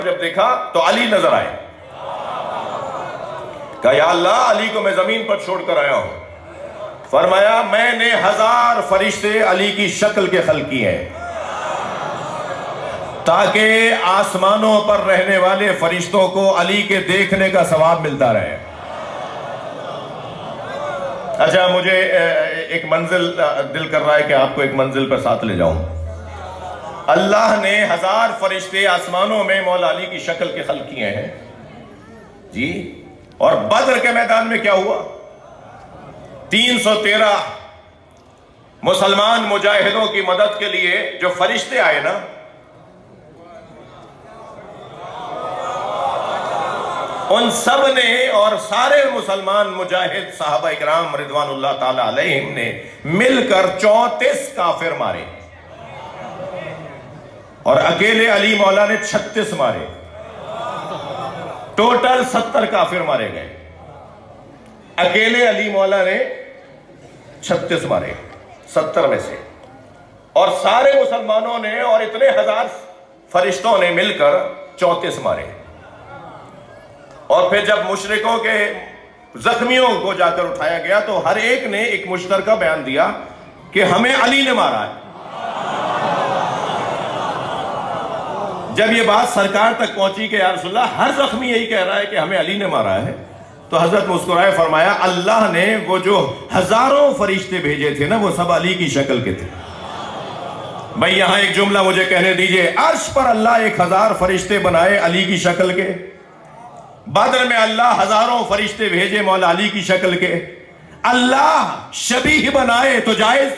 جب دیکھا تو علی نظر آئے، کہا یا اللہ علی کو میں زمین پر چھوڑ کر آیا ہوں۔ فرمایا میں نے 1000 فرشتے علی کی شکل کے خلق کیے ہیں تاکہ آسمانوں پر رہنے والے فرشتوں کو علی کے دیکھنے کا ثواب ملتا رہے۔ اچھا مجھے ایک منزل دل کر رہا ہے کہ آپ کو ایک منزل پر ساتھ لے جاؤں۔ اللہ نے 1000 فرشتے آسمانوں میں مولا علی کی شکل کے خلق کیے ہیں جی، اور بدر کے میدان میں کیا ہوا؟ 313 مسلمان مجاہدوں کی مدد کے لیے جو فرشتے آئے نا، ان سب نے اور سارے مسلمان مجاہد صحابہ اکرام رضوان اللہ تعالی علیہم نے مل کر 34 کافر مارے، اور اکیلے علی مولا نے 36 مارے، ٹوٹل 70 کافر مارے گئے۔ اکیلے علی مولا نے 36 مارے 70 میں سے، اور سارے مسلمانوں نے اور اتنے 1000 فرشتوں نے مل کر 34 مارے۔ اور پھر جب مشرکوں کے زخمیوں کو جا کر اٹھایا گیا تو ہر ایک نے ایک مشترکہ بیان دیا کہ ہمیں علی نے مارا ہے۔ جب یہ بات سرکار تک پہنچی کہ یا رسول اللہ ہر زخمی یہی کہہ رہا ہے کہ ہمیں علی نے مارا ہے، تو حضرت مسکرائے فرمایا اللہ نے وہ جو 1000 فرشتے بھیجے تھے نا وہ سب علی کی شکل کے تھے۔ بھئی یہاں ایک جملہ مجھے کہنے دیجئے، عرش پر اللہ 1000 فرشتے بنائے علی کی شکل کے، بدر میں اللہ 1000 فرشتے بھیجے مولا علی کی شکل کے، اللہ شبیہ بنائے تو جائز،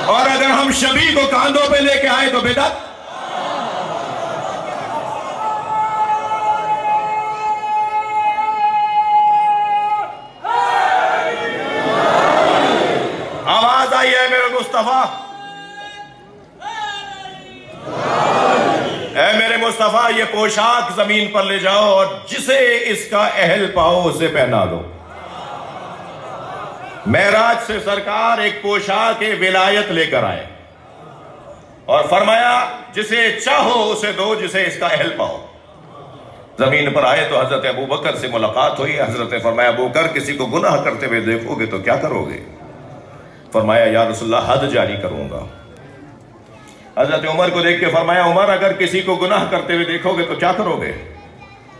اور اگر ہم شبیہ کو کاندھوں پہ لے کے آئے تو بدعت۔ آواز آئی ہے میرے مصطفیٰ، اے میرے مصطفیٰ یہ پوشاک زمین پر لے جاؤ اور جسے اس کا اہل پاؤ اسے پہنا دو۔ معراج سے سرکار ایک پوشاک ولایت لے کر آئے اور فرمایا جسے چاہو اسے دو جسے اس کا اہل پاؤ۔ زمین پر آئے تو حضرت ابوبکر سے ملاقات ہوئی۔ حضرت نے فرمایا ابوبکر کسی کو گناہ کرتے ہوئے دیکھو گے تو کیا کرو گے؟ فرمایا یا رسول اللہ حد جاری کروں گا۔ حضرت عمر کو دیکھ کے فرمایا عمر اگر کسی کو گناہ کرتے ہوئے دیکھو گے تو کیا کرو گے؟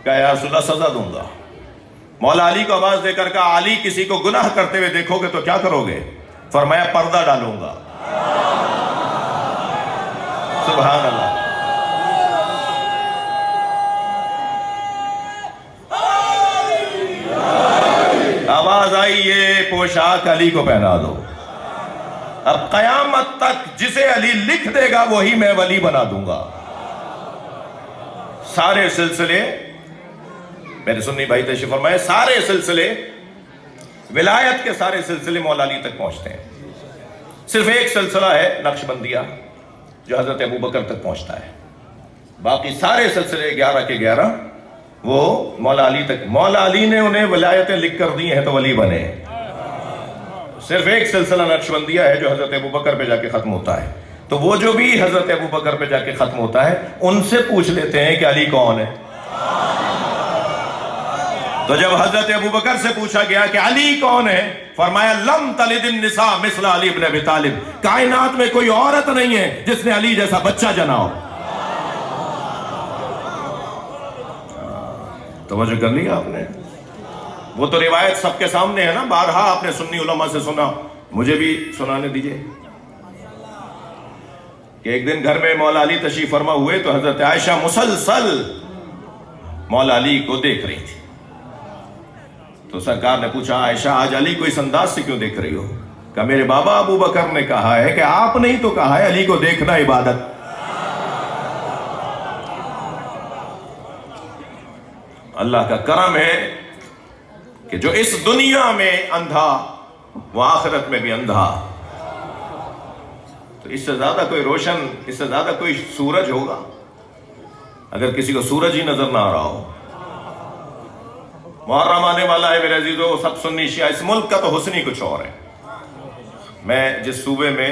کہا یا رسول اللہ سزا دوں گا۔ مولا علی کو آواز دے کر کہا علی کسی کو گناہ کرتے ہوئے دیکھو گے تو کیا کرو گے؟ فرمایا پردہ ڈالوں گا۔ سبحان اللہ۔ آواز آئی یہ پوشاک علی کو پہنا دو۔ اب قیامت تک جسے علی لکھ دے گا وہی میں ولی بنا دوں گا۔ سارے سلسلے میرے سنی بھائی تشریف فرمائے، سارے سلسلے ولایت کے سارے سلسلے مولا علی تک پہنچتے ہیں۔ صرف ایک سلسلہ ہے نقشبندیہ جو حضرت ابوبکر تک پہنچتا ہے، باقی سارے سلسلے 11 کے 11 وہ مولا علی تک۔ مولا علی نے انہیں ولایتیں لکھ کر دی ہیں تو ولی بنے۔ صرف ایک سلسلہ نقشبندیہ ہے جو حضرت ابوبکر پہ جا کے ختم ہوتا ہے، تو وہ جو بھی حضرت ابوبکر پہ جا کے ختم ہوتا ہے ان سے پوچھ لیتے ہیں کہ علی کون ہے۔ تو جب حضرت ابوبکر سے پوچھا گیا کہ علی کون ہے، فرمایا لم تلد النساء مثل علی ابن ابی طالب، کائنات میں کوئی عورت نہیں ہے جس نے علی جیسا بچہ جنا ہو۔ توجہ کر لیا آپ نے؟ وہ تو روایت سب کے سامنے ہے نا، بارہا آپ نے سنی علماء سے سنا، مجھے بھی سنانے دیجئے کہ ایک دن گھر میں مولا علی تشریف فرما ہوئے تو حضرت عائشہ مسلسل مولا علی کو دیکھ رہی تھی۔ تو سرکار نے پوچھا عائشہ آج علی کو اس انداز سے کیوں دیکھ رہی ہو؟ کہا میرے بابا ابو بکر نے کہا ہے کہ آپ نے ہی تو کہا ہے علی کو دیکھنا عبادت۔ اللہ کا کرم ہے کہ جو اس دنیا میں اندھا وہ آخرت میں بھی اندھا۔ تو اس سے زیادہ کوئی روشن، اس سے زیادہ کوئی سورج ہوگا؟ اگر کسی کو سورج ہی نظر نہ آ رہا ہو۔ محرم آنے والا ہے میرے عزیزو، سب سنی شیعہ، اس ملک کا تو حسن ہی کچھ اور ہے۔ میں جس صوبے میں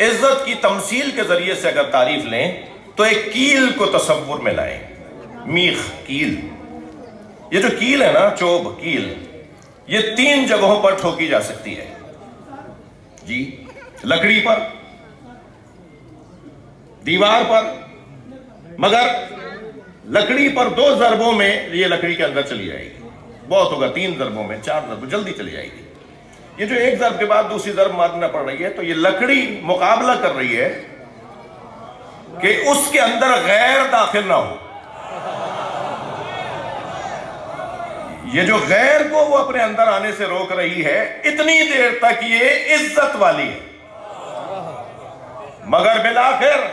عزت کی تمثیل کے ذریعے سے اگر تعریف لیں تو ایک کیل کو تصور میں لائیں. میخ، کیل. یہ جو کیل ہے نا، چوب، کیل، یہ 3 جگہوں پر ٹھوکی جا سکتی ہے. جی، لکڑی پر، دیوار پر، مگر لکڑی پر 2 ضربوں میں یہ لکڑی کے اندر چلی جائے گی. بہت ہوگا 3 ضربوں میں، 4 ضربوں جلدی چلی جائے گی. یہ جو ایک ضرب کے بعد دوسری ضرب مارنا پڑ رہی ہے تو یہ لکڑی مقابلہ کر رہی ہے کہ اس کے اندر غیر داخل نہ ہو. یہ جو غیر کو وہ اپنے اندر آنے سے روک رہی ہے اتنی دیر تک یہ عزت والی ہے. مگر بالآخر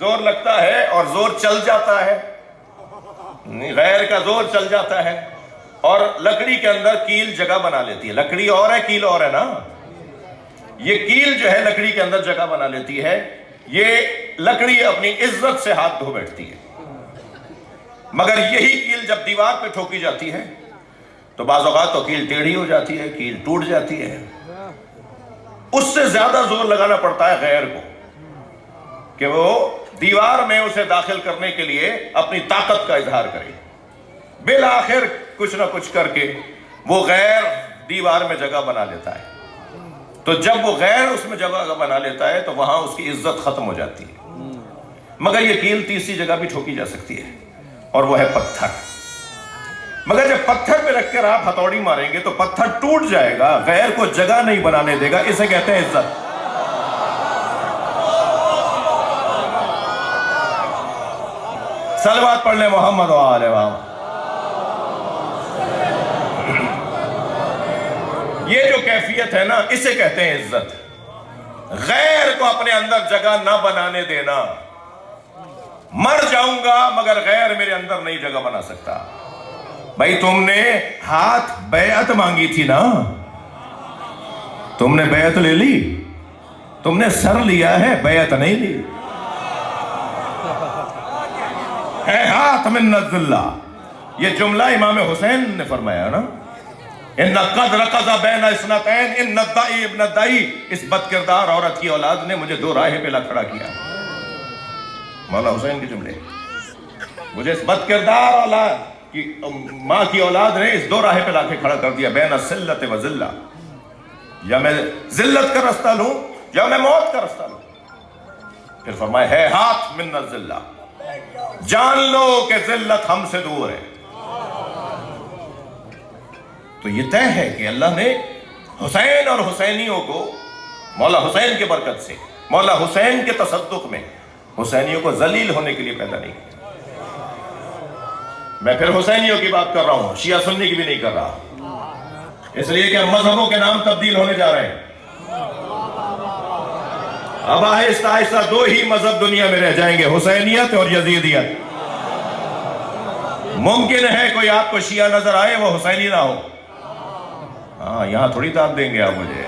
زور لگتا ہے اور زور چل جاتا ہے، غیر کا زور چل جاتا ہے اور لکڑی کے اندر کیل جگہ بنا لیتی ہے. لکڑی اور ہے، کیل اور ہے نا. یہ کیل جو ہے لکڑی کے اندر جگہ بنا لیتی ہے. یہ لکڑی اپنی عزت سے ہاتھ دھو بیٹھتی ہے. مگر یہی کیل جب دیوار پہ ٹھوکی جاتی ہے تو بعض اوقات تو کیل ٹیڑھی ہو جاتی ہے، کیل ٹوٹ جاتی ہے. اس سے زیادہ زور لگانا پڑتا ہے غیر کو کہ وہ دیوار میں اسے داخل کرنے کے لیے اپنی طاقت کا اظہار کرے. بالآخر کچھ نہ کچھ کر کے وہ غیر دیوار میں جگہ بنا لیتا ہے. تو جب وہ غیر اس میں جگہ بنا لیتا ہے تو وہاں اس کی عزت ختم ہو جاتی ہے. مگر یہ کیل تیسری جگہ بھی ٹھوکی جا سکتی ہے اور وہ ہے پتھر. مگر جب پتھر پہ رکھ کر آپ ہتھوڑی ماریں گے تو پتھر ٹوٹ جائے گا، غیر کو جگہ نہیں بنانے دے گا. اسے کہتے ہیں عزت. صلوات پڑھ لیں محمد و آل محمد. یہ جو کیفیت ہے نا اسے کہتے ہیں عزت. غیر کو اپنے اندر جگہ نہ بنانے دینا. مر جاؤں گا مگر غیر میرے اندر نہیں جگہ بنا سکتا. بھائی تم نے ہاتھ بیعت مانگی تھی نا، تم نے بیعت لے لی، تم نے سر لیا ہے، بیعت نہیں لی. ہے ہاتھ من الذلہ. یہ جملہ امام حسین نے فرمایا نا، ان قد رقص بین اثنتین ان الدائی ابن الدائی. اس بد کردار عورت کی اولاد نے مجھے 2 راہیں پہ لا کھڑا کیا. مولا حسین کے جملے. مجھے اس بد کردار اولاد کی ماں کی اولاد نے اس 2 راہیں پہ لا کے کھڑا کر دیا، بین الذلۃ و ذلہ. یا میں ذلت کا رستہ لوں یا میں موت کا رستہ لوں. پھر فرمایا ہے ہاتھ من الذلہ. جان لو کہ ذلت ہم سے دور ہے. تو یہ طے ہے کہ اللہ نے حسین اور حسینیوں کو مولا حسین کے برکت سے، مولا حسین کے تصدق میں حسینیوں کو ذلیل ہونے کے لیے پیدا نہیں کیا. میں پھر حسینیوں کی بات کر رہا ہوں، شیعہ سنی کی بھی نہیں کر رہا. اس لیے کہ مذہبوں کے نام تبدیل ہونے جا رہے ہیں. اب آہستہ آہستہ 2 ہی مذہب دنیا میں رہ جائیں گے، حسینیت اور یزیدیت. ممکن ہے کوئی آپ کو شیعہ نظر آئے وہ حسینی نہ ہو. ہاں یہاں تھوڑی داد دیں گے آپ مجھے.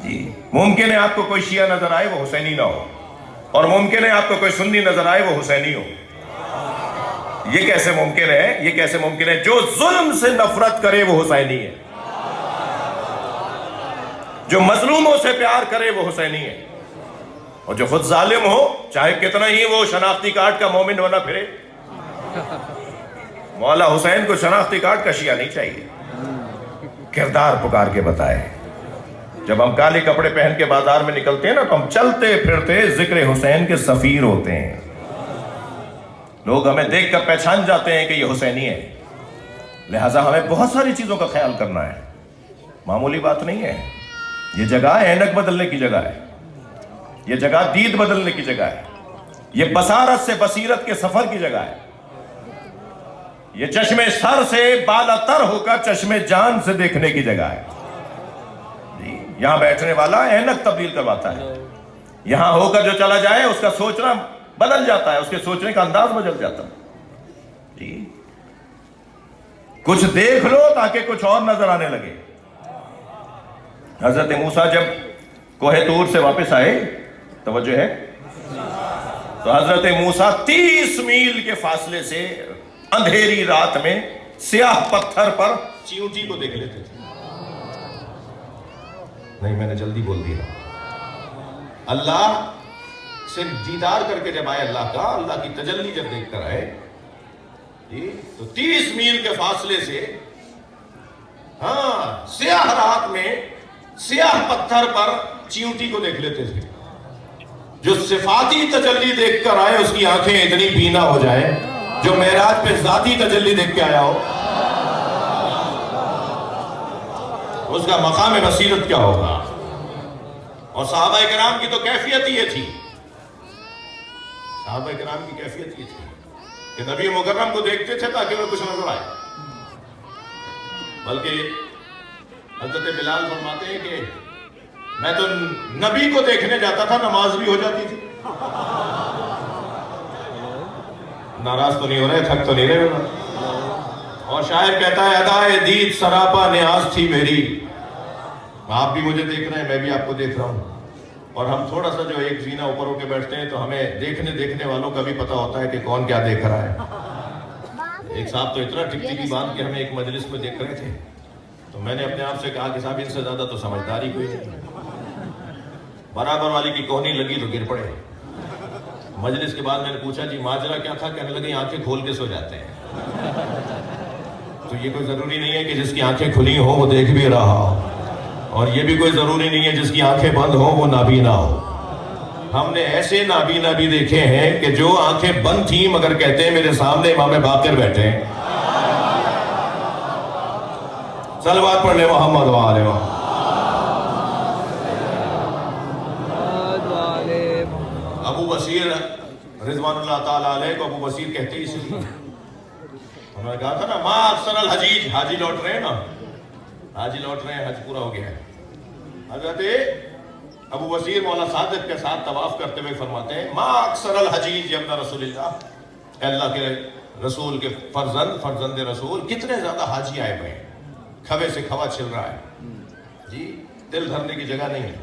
جی ممکن ہے آپ کو کوئی شیعہ نظر آئے وہ حسینی نہ ہو، اور ممکن ہے آپ کو کوئی سنی نظر آئے وہ حسینی ہو. یہ کیسے ممکن ہے؟ یہ کیسے ممکن ہے؟ جو ظلم سے نفرت کرے وہ حسینی ہے، جو مظلوموں سے پیار کرے وہ حسینی ہے، اور جو خود ظالم ہو چاہے کتنا ہی وہ شناختی کارڈ کا مومن ہونا پھرے. مولا حسین کو شناختی کارڈ کا شیعہ نہیں چاہیے، کردار پکار کے بتائے. جب ہم کالے کپڑے پہن کے بازار میں نکلتے ہیں نا تو ہم چلتے پھرتے ذکر حسین کے سفیر ہوتے ہیں. لوگ ہمیں دیکھ کر پہچان جاتے ہیں کہ یہ حسینی ہے. لہٰذا ہمیں بہت ساری چیزوں کا خیال کرنا ہے، معمولی بات نہیں ہے. یہ جگہ اینک بدلنے کی جگہ ہے، یہ جگہ دید بدلنے کی جگہ ہے، یہ بصارت سے بصیرت کے سفر کی جگہ ہے. یہ چشم سر سے بالا تر ہو کر چشم جان سے دیکھنے کی جگہ ہے. جی یہاں بیٹھنے والا اینک تبدیل کرواتا ہے. یہاں ہو کر جو چلا جائے اس کا سوچنا بدل جاتا ہے، اس کے سوچنے کا انداز بدل جاتا ہے. جی کچھ دیکھ لو تاکہ کچھ اور نظر آنے لگے. حضرت موسیٰ جب کوہ طور سے واپس آئے، توجہ ہے، تو حضرت موسیٰ 30 میل کے فاصلے سے اندھیری رات میں سیاہ پتھر پر چیونٹی کو دیکھ لیتے تھے. نہیں میں نے جلدی بول دیا. اللہ سے دیدار کر کے جب آئے اللہ کا، اللہ کی تجلی جب دیکھ کر آئے جی، تو 30 میل کے فاصلے سے سیاہ رات میں سیاہ پتھر پر چیونٹی کو دیکھ لیتے تھے. جو صفاتی تجلی دیکھ کر آئے اس کی آنکھیں اتنی بینا ہو جائیں، جو معراج پہ ذاتی تجلی دیکھ کے آیا ہو اس کا مقام بصیرت کیا ہوگا. اور صحابہ کرام کی تو کیفیت یہ تھی، صحابہ کرام کی کیفیت یہ تھی کہ نبی مکرم کو دیکھتے تھے تاکہ وہ کچھ نظر آئے. بلکہ حضرت بلال فرماتے ہیں کہ میں تو نبی کو دیکھنے جاتا تھا نماز بھی ہو جاتی تھی. ناراض تو نہیں ہو رہے، تھک تو نہیں رہے. اور شاعر کہتا ہے ادائے دید سراپا نیاز تھی میری. آپ بھی مجھے دیکھ رہے ہیں، میں بھی آپ کو دیکھ رہا ہوں. اور ہم تھوڑا سا جو ایک زینہ اوپر ہو کے بیٹھتے ہیں تو ہمیں دیکھنے والوں کا بھی پتہ ہوتا ہے کہ کون کیا دیکھ رہا ہے. ایک صاحب تو اتنا ٹکٹکی باندھ کے ہمیں ایک مجلس میں دیکھ رہے تھے تو میں نے اپنے آپ سے کہا کہ صاحب ان سے زیادہ تو سمجھداری کوئی نہیں. برابر والی کی کوہنی لگی تو گر پڑے. مجلس کے بعد میں نے پوچھا جی ماجرا کیا تھا؟ کہنے لگے آنکھیں کھول کے سو جاتے ہیں. تو یہ کوئی ضروری نہیں ہے کہ جس کی آنکھیں کھلی ہوں وہ دیکھ بھی رہا ہو، اور یہ بھی کوئی ضروری نہیں ہے جس کی آنکھیں بند ہوں وہ نابینا ہو. ہم نے ایسے نابینا بھی دیکھے ہیں کہ جو آنکھیں بند تھیں مگر کہتے ہیں میرے سامنے امام باقر بیٹھے ہیں. صلوات پڑھ لیں محمد وآلہ محمد. ابو بصیر رضوان اللہ تعالیٰ علیہ کو ابو بصیر کہتے اس لیے انہوں نے کہا تھا نا ما اکثر الحجیج، حاجی لوٹ رہے ہیں نا، حاجی لوٹ رہے ہیں، حج پورا ہو گیا ہے. حضرت ابو بصیر مولا صادق کے ساتھ طواف کرتے ہوئے فرماتے ہیں ما اکثر الحجیج یا ابن رسول اللہ، اے اللہ کے رسول کے فرزند رسول، کتنے زیادہ حاجی آئے ہوئے ہیں، کھوے سے کھوا چھل رہا ہے جی، دل دھرنے کی جگہ نہیں ہے.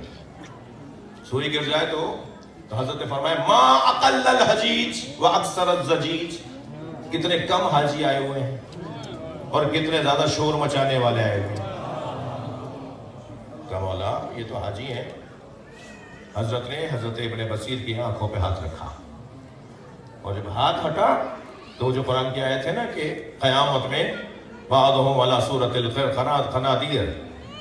سوئی گر جائے تو حضرت نے فرمایا ما اقل الحجیج و اکثر الزجیج، کتنے کم حاجی آئے ہوئے ہیں اور کتنے زیادہ شور مچانے والے آئے ہوئے ہیں. کہ مولا یہ تو حاجی ہیں. حضرت نے حضرت ابن بصیر کی آنکھوں پہ ہاتھ رکھا اور جب ہاتھ ہٹا تو جو قرآن کی آیت ہے نا کہ قیامت میں بعضهم علی صورت الخنادیر،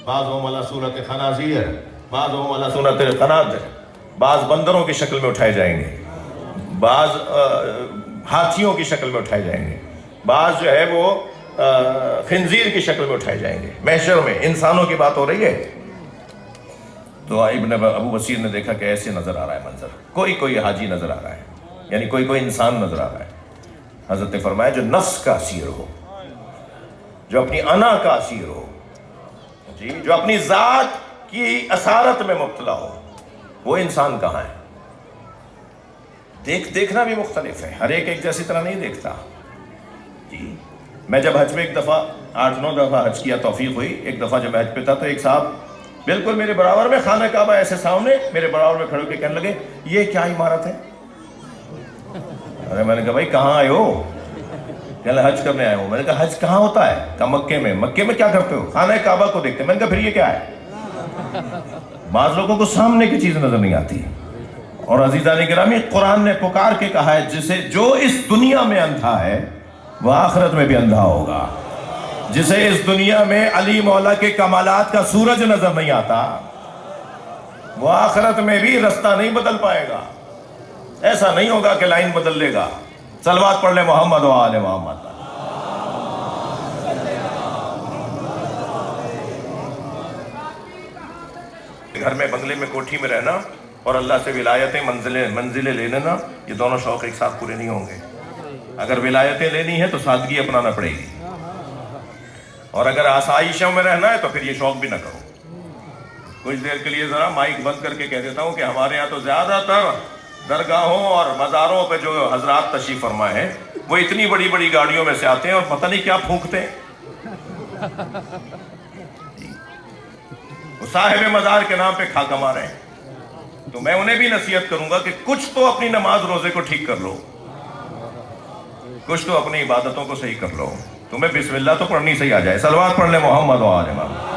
بعضهم علی صورت خنازیر، بعضهم علی صورت القنادر، بعض بندروں کی شکل میں اٹھائے جائیں گے، بعض ہاتھیوں کی شکل میں اٹھائے جائیں گے، بعض جو ہے وہ خنزیر کی شکل میں اٹھائے جائیں گے. محشر میں انسانوں کی بات ہو رہی ہے. تو ابو بصیر نے دیکھا کہ ایسے نظر آ رہا ہے منظر، کوئی حاجی نظر آ رہا ہے، یعنی کوئی انسان نظر آ رہا ہے. حضرت نے فرمایا جو نفس کا اسیر ہو، جو اپنی انا کا اسیر ہو جی، جو اپنی ذات کی اسارت میں مبتلا ہو، وہ انسان کہاں ہے؟ دیکھنا بھی مختلف ہے، ہر ایک جیسی طرح نہیں دیکھتا جی. میں جب حج میں ایک دفعہ 8-9 دفعہ حج کیا توفیق ہوئی. ایک دفعہ جب حج پہ تھا تو ایک صاحب بالکل میرے برابر میں، خانہ کعبہ ایسے سامنے میرے برابر میں کھڑے ہو کے کہنے لگے یہ کیا عمارت ہے؟ ارے میں نے کہا بھائی کہاں آئے ہو؟ کہنے لگے حج کرنے آئے ہو. میں نے کہا حج کہاں ہوتا ہے؟ کہا مکے میں. مکے میں کیا کرتے ہو؟ خانہ کعبہ کو دیکھتے. میں نے کہا پھر یہ کیا ہے؟ بعض لوگوں کو سامنے کی چیز نظر نہیں آتی. اور عزیزان گرامی قرآن نے پکار کے کہا ہے جو اس دنیا میں اندھا ہے وہ آخرت میں بھی اندھا ہوگا. جسے اس دنیا میں علی مولا کے کمالات کا سورج نظر نہیں آتا وہ آخرت میں بھی رستہ نہیں بدل پائے گا. ایسا نہیں ہوگا کہ لائن بدل لے گا. صلوات پڑھ لیں محمد و آل محمد. گھر میں بنگلے میں کوٹھی میں رہنا اور اللہ سے ولایتیں منزلیں لے لینا، یہ دونوں شوق ایک ساتھ پورے نہیں ہوں گے. اگر ولایتیں لینی ہے تو سادگی اپنانا پڑے گی، اور اگر آسائشوں میں رہنا ہے تو پھر یہ شوق بھی نہ کرو. کچھ دیر کے لیے ذرا مائک بند کر کے کہہ دیتا ہوں کہ ہمارے ہاں تو زیادہ تر درگاہوں اور مزاروں پہ جو حضرات تشریف فرمائے ہیں وہ اتنی بڑی بڑی گاڑیوں میں سے آتے ہیں اور پتہ نہیں کیا پھونکتے ہیں. وہ صاحب مزار کے نام پہ کھا کما رہے ہیں. تو میں انہیں بھی نصیحت کروں گا کہ کچھ تو اپنی نماز روزے کو ٹھیک کر لو، کچھ تو اپنی عبادتوں کو صحیح کر لو. تمہیں بسم اللہ تو پڑھنی صحیح آ جائے. صلوات پڑھ لیں محمد و آل محمد.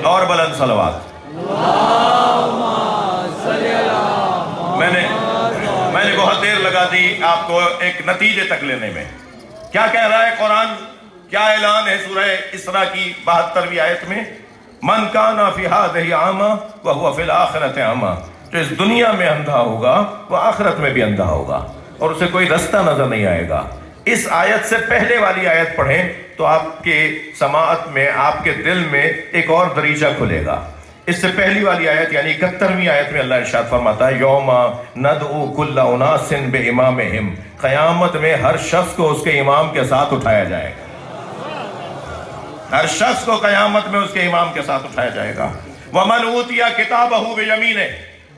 اور بلند صلوات. میں نے بہت دیر لگا دی آپ کو ایک نتیجے تک لینے میں. کیا کہہ رہا ہے قرآن؟ کیا اعلان ہے سورہ اسراء کی 72ویں آیت میں؟ من کان فی ہذہ اعمی وہو فی الآخرۃ اعمی. جو اس دنیا میں اندھا ہوگا وہ آخرت میں بھی اندھا ہوگا اور اسے کوئی رستہ نظر نہیں آئے گا. اس آیت سے پہلے والی آیت پڑھیں تو آپ کے سماعت میں، آپ کے دل میں ایک اور دریچہ کھلے گا. اس سے پہلی والی آیت یعنی 71ویں آیت میں اللہ ارشاد فرماتا ہے یوم ندعو کل اناس بامامہم. قیامت میں ہر شخص کو اس کے امام کے ساتھ اٹھایا جائے گا. ہر شخص کو قیامت میں اس کے امام کے ساتھ اٹھایا جائے گا. ومن اوتی کتابہ بیمینہ،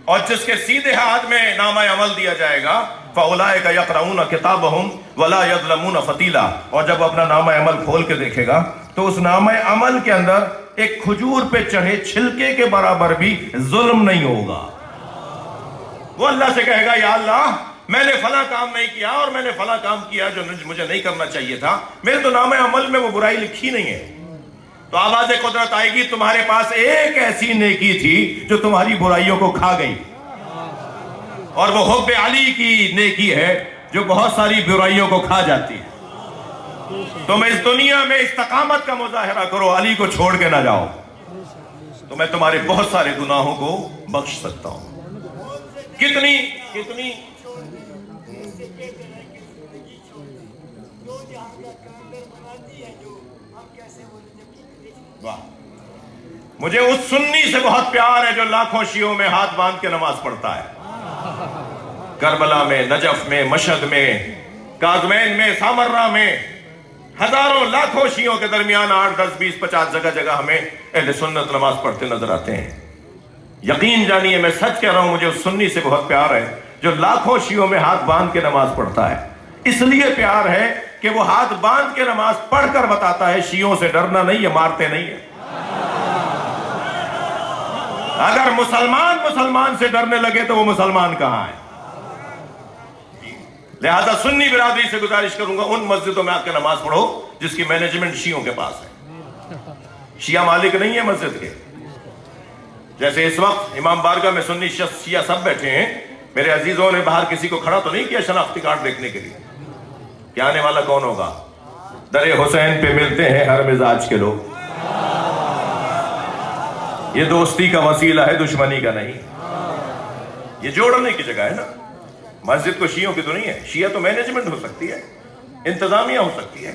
اور جس کے سیدھے ہاتھ میں نامہ عمل دیا جائے گا فاولئک یقرؤون کتابہم ولا یظلمون فتیلا. اور جب اپنا نامہ عمل کھول کے دیکھے گا تو اس نامہ عمل کے اندر ایک کھجور پہ چڑھے چھلکے کے برابر بھی ظلم نہیں ہوگا. وہ اللہ سے کہے گا یا اللہ میں نے فلاں کام نہیں کیا اور میں نے فلاں کام کیا جو مجھے نہیں کرنا چاہیے تھا، میرے تو نامہ عمل میں وہ برائی لکھی نہیں ہے. تو آواز قدرت آئے گی تمہارے پاس ایک ایسی نیکی تھی جو تمہاری برائیوں کو کھا گئی، اور وہ حب علی کی نیکی ہے جو بہت ساری برائیوں کو کھا جاتی ہے. تم اس دنیا میں استقامت کا مظاہرہ کرو، علی کو چھوڑ کے نہ جاؤ، تو میں تمہارے بہت سارے گناہوں کو بخش سکتا ہوں. کتنی واہ. مجھے اس سنی سے بہت پیار ہے جو لاکھوں شیعوں میں ہاتھ باندھ کے نماز پڑھتا ہے. کربلا میں، نجف میں، مشہد میں، کاظمین میں، سامرہ میں، ہزاروں لاکھوں شیعوں کے درمیان 8 10 20 50 جگہ جگہ ہمیں اہل سنت نماز پڑھتے نظر آتے ہیں. یقین جانیے میں سچ کہہ رہا ہوں، مجھے اس سنی سے بہت پیار ہے جو لاکھوں شیعوں میں ہاتھ باندھ کے نماز پڑھتا ہے. اس لیے پیار ہے کہ وہ ہاتھ باندھ کے نماز پڑھ کر بتاتا ہے شیعوں سے ڈرنا نہیں ہے، مارتے نہیں ہے. اگر مسلمان سے ڈرنے لگے تو وہ مسلمان کہاں ہے؟ لہذا سنی برادری سے گزارش کروں گا ان مسجدوں میں آ کے نماز پڑھو جس کی مینجمنٹ شیعوں کے پاس ہے. شیعہ مالک نہیں ہے مسجد کے. جیسے اس وقت امام بارگاہ میں سنی شیعہ سب بیٹھے ہیں، میرے عزیزوں نے باہر کسی کو کھڑا تو نہیں کیا شناختی کارڈ دیکھنے کے لیے کہ آنے والا کون ہوگا. در حسین پہ ملتے ہیں ہر مزاج کے لوگ. یہ دوستی کا وسیلہ ہے، دشمنی کا نہیں. یہ جوڑنے کی جگہ ہے نا. مسجد کو شیعوں کی تو نہیں ہے. شیعہ تو مینجمنٹ ہو سکتی ہے، انتظامیہ ہو سکتی ہے.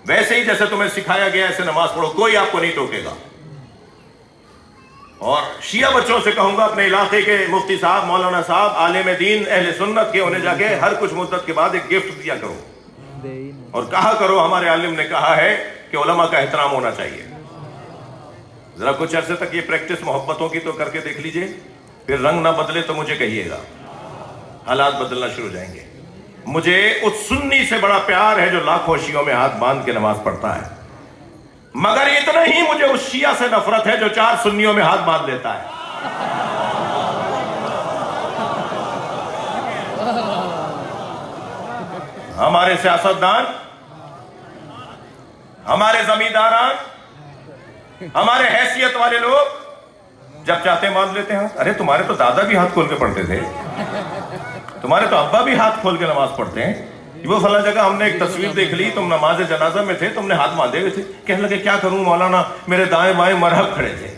ویسے ہی جیسے تمہیں سکھایا گیا ایسے نماز پڑھو، کوئی آپ کو نہیں ٹوکے گا. اور شیعہ بچوں سے کہوں گا اپنے علاقے کے مفتی صاحب، مولانا صاحب، عالم دین، اہل سنت کے انہیں جا کے ہر کچھ مدت کے بعد ایک گفٹ دیا کرو اور کہا کرو ہمارے عالم نے کہا ہے کہ علماء کا احترام ہونا چاہیے. ذرا کچھ عرصے تک یہ پریکٹس محبتوں کی تو کر کے دیکھ لیجئے، پھر رنگ نہ بدلے تو مجھے کہیے گا، حالات بدلنا شروع ہو جائیں گے. مجھے اس سنی سے بڑا پیار ہے جو لاکھوں شیعوں میں ہاتھ باندھ کے نماز پڑھتا ہے، مگر اتنا ہی مجھے اس شیعہ سے نفرت ہے جو 4 سنیوں میں ہاتھ باندھ لیتا ہے. ہمارے سیاستدان، ہمارے زمینداران، ہمارے حیثیت والے لوگ جب چاہتے ہیں باندھ لیتے ہیں. ارے تمہارے تو دادا بھی ہاتھ کھول کے پڑھتے تھے، تمہارے تو ابا بھی ہاتھ کھول کے نماز پڑھتے ہیں. وہ فلاں جگہ ہم نے ایک تصویر دیکھ لی، تم نماز جنازہ میں تھے، تم نے ہاتھ باندھے ہوئے تھے. کہنے لگے کیا کروں مولانا، میرے دائیں بائیں مرہب کھڑے تھے.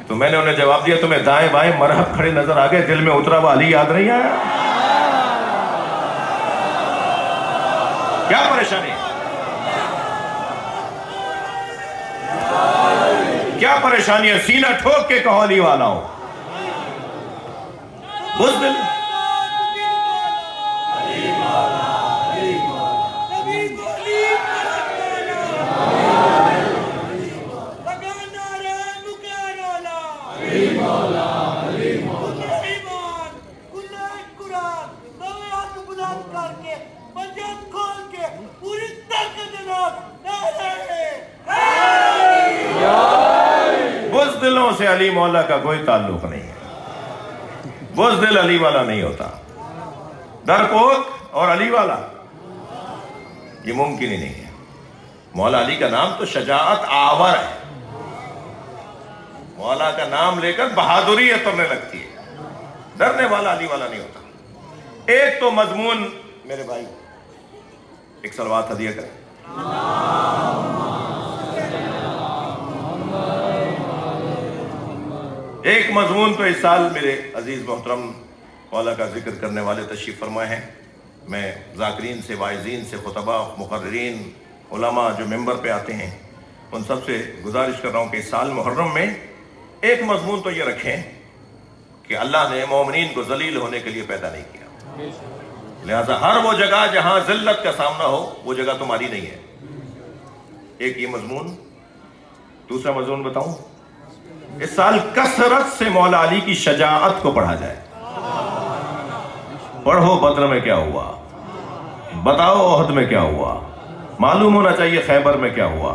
تو میں نے انہیں جواب دیا تمہیں دائیں بائیں مرہب کھڑے نظر آ گئے، دل میں اترا ہوا علی یاد نہیں آیا؟ کیا پریشانی ہے؟ کیا پریشانی ہے؟ سینہ ٹھوک کے کہو علی والا ہوں. بزدل بزدلوں سے علی مولا کا کوئی تعلق نہیں ہے. بزدل علی والا نہیں ہوتا. ڈرپوک اور علی والا یہ ممکن ہی نہیں ہے. مولا علی کا نام تو شجاعت آور ہے. مولا کا نام لے کر بہادری اترنے لگتی ہے. ڈرنے والا علی والا نہیں ہوتا. ایک تو مضمون میرے بھائی ایک صلوات ہدیہ کریں. ایک مضمون تو اس سال میرے عزیز محترم مولا کا ذکر کرنے والے تشریف فرمائے ہیں. میں ذاکرین سے، واعظین سے، خطباء، مقررین، علماء جو ممبر پہ آتے ہیں ان سب سے گزارش کر رہا ہوں کہ اس سال محرم میں ایک مضمون تو یہ رکھیں کہ اللہ نے مومنین کو ذلیل ہونے کے لیے پیدا نہیں کیا، لہذا ہر وہ جگہ جہاں ذلت کا سامنا ہو وہ جگہ تمہاری نہیں ہے. ایک یہ مضمون. دوسرا مضمون بتاؤں، اس سال کثرت سے مولا علی کی شجاعت کو پڑھا جائے. پڑھو بدر میں کیا ہوا، بتاؤ احد میں کیا ہوا، معلوم ہونا چاہیے خیبر میں کیا ہوا.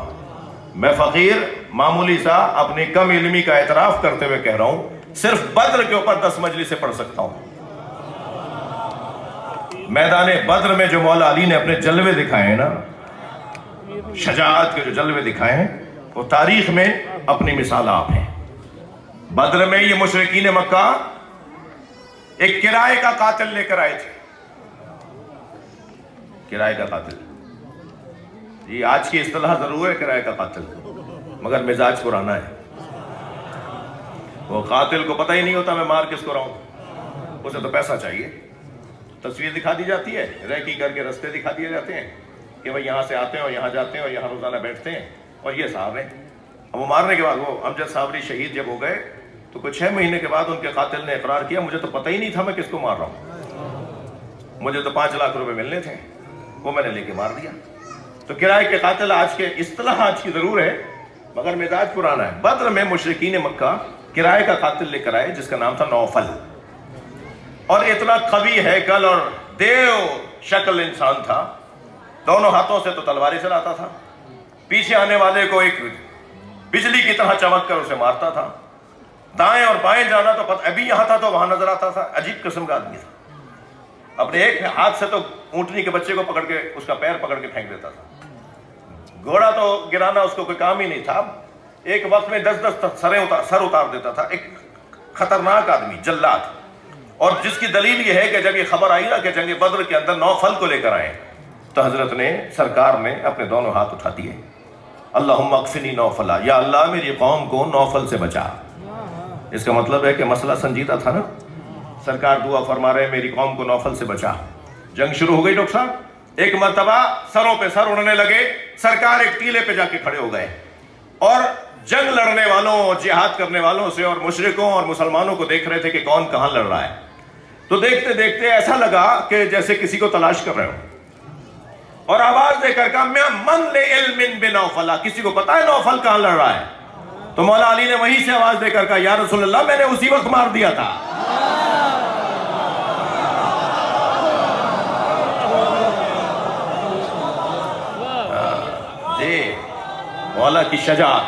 میں فقیر معمولی سا اپنی کم علمی کا اعتراف کرتے ہوئے کہہ رہا ہوں صرف بدر کے اوپر 10 مجلسیں پڑھ سکتا ہوں. میدان بدر میں جو مولا علی نے اپنے جلوے دکھائے ہیں نا، شجاعت کے جو جلوے دکھائے ہیں، وہ تاریخ میں اپنی مثال آپ ہیں. بدر میں یہ مشرکین مکہ ایک کرائے کا قاتل لے کر آئے تھے. کرائے کا قاتل، یہ آج کی اصطلاح ضرور ہے کرائے کا قاتل، مگر مزاج پرانا ہے. وہ قاتل کو پتہ ہی نہیں ہوتا میں مار کس کو رہا ہوں، اسے تو پیسہ چاہیے. تصویر دکھا دی جاتی ہے، ریکی کر کے رستے دکھا دیے جاتے ہیں کہ بھائی یہاں سے آتے ہیں اور یہاں جاتے ہیں اور یہاں روزانہ بیٹھتے ہیں اور یہ صاحب ہیں. اب وہ مارنے کے بعد وہ امجد صابری شہید جب ہو گئے تو کچھ 6 مہینے کے بعد ان کے قاتل نے اقرار کیا مجھے تو پتہ ہی نہیں تھا میں کس کو مار رہا ہوں، مجھے تو 5 لاکھ روپے ملنے تھے، وہ میں نے لے کے مار دیا. تو کرائے کے قاتل آج کے اصطلاح آج کی ضرور ہے مگر مزاج پرانا ہے. بدر میں مشرکین مکہ کرائے کا قاتل لے کر آئے جس کا نام تھا نوفل، اور اتنا قوی ہیکل اور دیو شکل انسان تھا، دونوں ہاتھوں سے تو تلواریں چلاتا تھا، پیچھے آنے والے کو ایک بجلی کی طرح چمک کر اسے مارتا تھا، دائیں اور بائیں جانا تو ابھی یہاں تھا تو وہاں نظر آتا تھا. عجیب قسم کا آدمی تھا. اپنے ایک ہاتھ سے تو اونٹنی کے بچے کو پکڑ کے اس کا پیر پکڑ کے پھینک دیتا تھا. گھوڑا تو گرانا اس کو کوئی کام ہی نہیں تھا. ایک وقت میں 10 سر اتار دیتا تھا. ایک خطرناک آدمی، جلاد. اور جس کی دلیل یہ ہے کہ جب یہ خبر آئی نا کہ جنگ بدر کے اندر نوفل کو لے کر آئے تو حضرت نے سرکار نے اپنے دونوں ہاتھ اٹھا دیے. اللہم اکفنی نوفلا، یا اللہ میری قوم کو نوفل سے بچا. اس کا مطلب ہے کہ مسئلہ سنجیدہ تھا نا. سرکار دعا فرما رہے ہیں میری قوم کو نوفل سے بچا. جنگ شروع ہو گئی ڈاکٹر صاحب. ایک مرتبہ سروں پہ سر اڑنے لگے. سرکار ایک ٹیلے پہ جا کے کھڑے ہو گئے اور جنگ لڑنے والوں، جہاد کرنے والوں سے اور مشرکوں اور مسلمانوں کو دیکھ رہے تھے کہ کون کہاں لڑ رہا ہے. تو دیکھتے دیکھتے ایسا لگا کہ جیسے کسی کو تلاش کر رہے ہو، اور آواز دے کر کہا میں من لعلم بنوفل، کسی کو پتا ہے نوفل کہاں لڑ رہا ہے؟ تو مولا علی نے وہیں سے آواز دے کر کہا یا رسول اللہ میں نے اسی وقت مار دیا تھا. جی مولا کی شجاعت،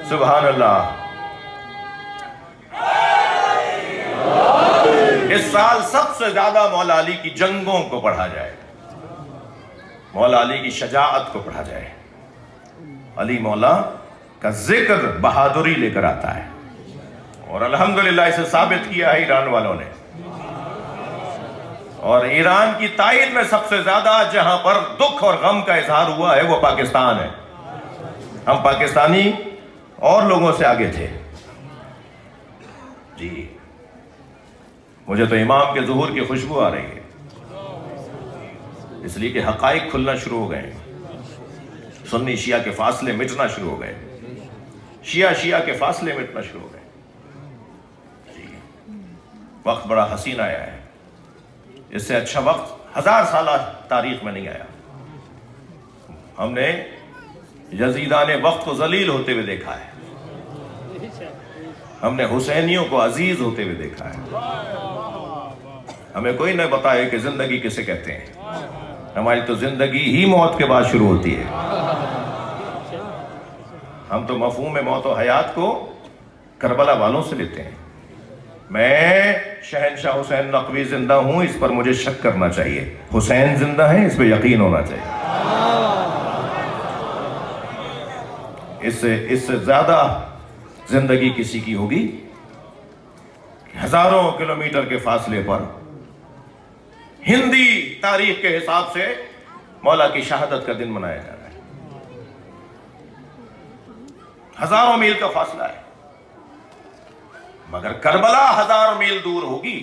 سبحان اللہ. اس سال سب سے زیادہ مولا علی کی جنگوں کو پڑھا جائے، مولا علی کی شجاعت کو پڑھا جائے. علی مولا کا ذکر بہادری لے کر آتا ہے اور الحمدللہ اسے ثابت کیا ہے ایران والوں نے. اور ایران کی تائید میں سب سے زیادہ جہاں پر دکھ اور غم کا اظہار ہوا ہے وہ پاکستان ہے. ہم پاکستانی اور لوگوں سے آگے تھے. جی مجھے تو امام کے ظہور کی خوشبو آ رہی ہے، اس لیے کہ حقائق کھلنا شروع ہو گئے. سنی شیعہ کے فاصلے مٹنا شروع ہو گئے، شیعہ کے فاصلے مٹنا شروع ہو گئے. جی وقت بڑا حسین آیا ہے. اس سے اچھا وقت 1000 سالہ تاریخ میں نہیں آیا. ہم نے یزیدان وقت کو ذلیل ہوتے ہوئے دیکھا ہے، ہم نے حسینیوں کو عزیز ہوتے ہوئے دیکھا ہے. ہمیں کوئی نہ بتائے کہ زندگی کسے کہتے ہیں. ہماری تو زندگی ہی موت کے بعد شروع ہوتی ہے. ہم تو مفہوم موت و حیات کو کربلا والوں سے لیتے ہیں. میں شہنشاہ حسین نقوی زندہ ہوں، اس پر مجھے شک کرنا چاہیے. حسین زندہ ہیں، اس پہ یقین ہونا چاہیے. اس سے زیادہ زندگی کسی کی ہوگی؟ ہزاروں کلومیٹر کے فاصلے پر ہندی تاریخ کے حساب سے مولا کی شہادت کا دن منایا جا رہا ہے. ہزاروں میل کا فاصلہ ہے، مگر کربلا 1000 میل دور ہوگی،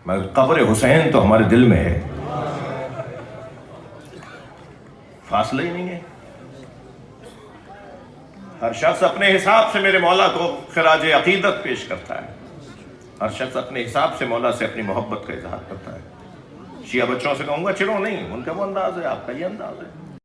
مگر قبر حسین تو ہمارے دل میں ہے. فاصلہ ہی نہیں ہے. ہر شخص اپنے حساب سے میرے مولا کو خراج عقیدت پیش کرتا ہے. ہر شخص اپنے حساب سے مولا سے اپنی محبت کا اظہار کرتا ہے. شیعہ بچوں سے کہوں گا چلو نہیں، ان کا وہ انداز ہے، آپ کا یہ انداز ہے.